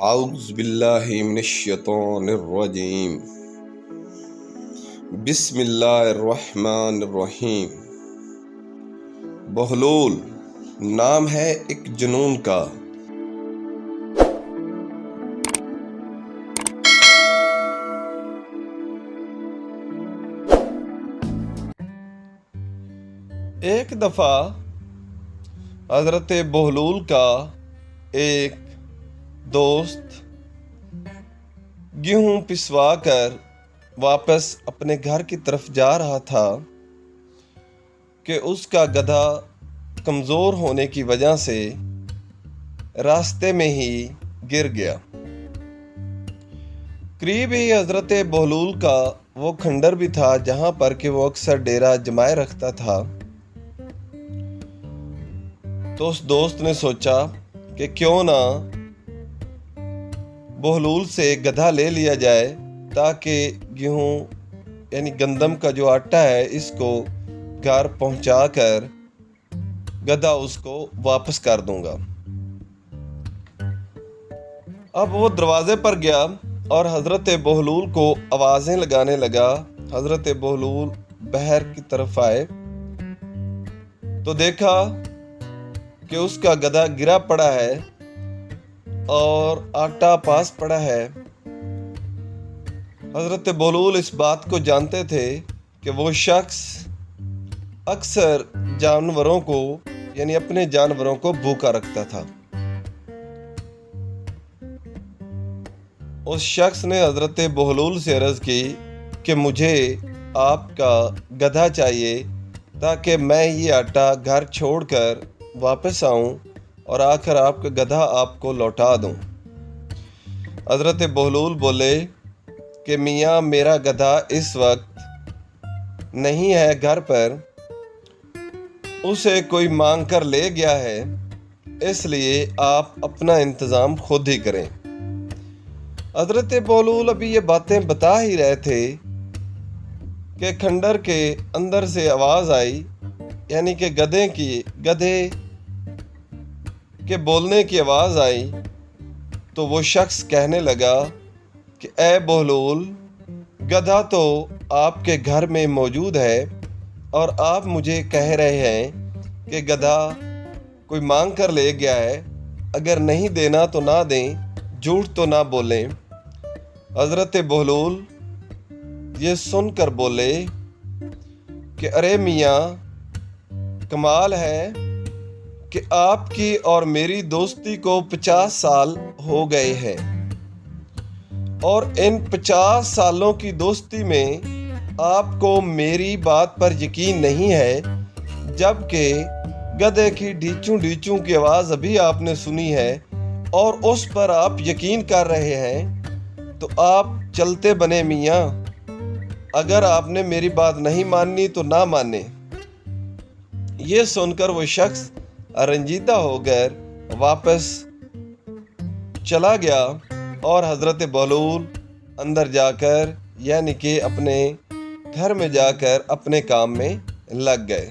اعوذ باللہ من الشیطان الرجیم بسم اللہ الرحمن الرحیم۔ بہلول نام ہے ایک جنون کا، ایک دفعہ حضرت بہلول کا ایک دوست گیہوں پسوا کر واپس اپنے گھر کی طرف جا رہا تھا کہ اس کا گدھا کمزور ہونے کی وجہ سے راستے میں ہی گر گیا۔ قریب ہی حضرت بہلول کا وہ کھنڈر بھی تھا جہاں پر کہ وہ اکثر ڈیرا جمائے رکھتا تھا۔ تو اس دوست نے سوچا کہ کیوں نہ بہلول سے گدھا لے لیا جائے تاکہ گیہوں یعنی گندم کا جو آٹا ہے اس کو گھر پہنچا کر گدھا اس کو واپس کر دوں گا۔ اب وہ دروازے پر گیا اور حضرت بہلول کو آوازیں لگانے لگا۔ حضرت بہلول باہر کی طرف آئے تو دیکھا کہ اس کا گدھا گرا پڑا ہے اور آٹا پاس پڑا ہے۔ حضرت بہلول اس بات کو جانتے تھے کہ وہ شخص اکثر جانوروں کو یعنی اپنے جانوروں کو بھوکا رکھتا تھا۔ اس شخص نے حضرت بہلول سے عرض کی کہ مجھے آپ کا گدھا چاہیے تاکہ میں یہ آٹا گھر چھوڑ کر واپس آؤں اور آ کر آپ کا گدھا آپ کو لوٹا دوں۔ حضرت بہلول بولے کہ میاں میرا گدھا اس وقت نہیں ہے گھر پر، اسے کوئی مانگ کر لے گیا ہے، اس لیے آپ اپنا انتظام خود ہی کریں۔ حضرت بہلول ابھی یہ باتیں بتا ہی رہے تھے کہ کھنڈر کے اندر سے آواز آئی، یعنی کہ گدھے کے بولنے کی آواز آئی۔ تو وہ شخص کہنے لگا کہ اے بہلول، گدھا تو آپ کے گھر میں موجود ہے اور آپ مجھے کہہ رہے ہیں کہ گدھا کوئی مانگ کر لے گیا ہے، اگر نہیں دینا تو نہ دیں، جھوٹ تو نہ بولیں۔ حضرت بہلول یہ سن کر بولے کہ ارے میاں، کمال ہے کہ آپ کی اور میری دوستی کو 50 سال ہو گئے ہیں، اور ان 50 سالوں کی دوستی میں آپ کو میری بات پر یقین نہیں ہے، جبکہ گدھے کی ڈھیچوں کی آواز ابھی آپ نے سنی ہے اور اس پر آپ یقین کر رہے ہیں، تو آپ چلتے بنے میاں، اگر آپ نے میری بات نہیں ماننی تو نہ مانے۔ یہ سن کر وہ شخص رنجیدہ ہو کر واپس چلا گیا اور حضرت بہلول اندر جا کر یعنی کہ اپنے گھر میں جا کر اپنے کام میں لگ گئے۔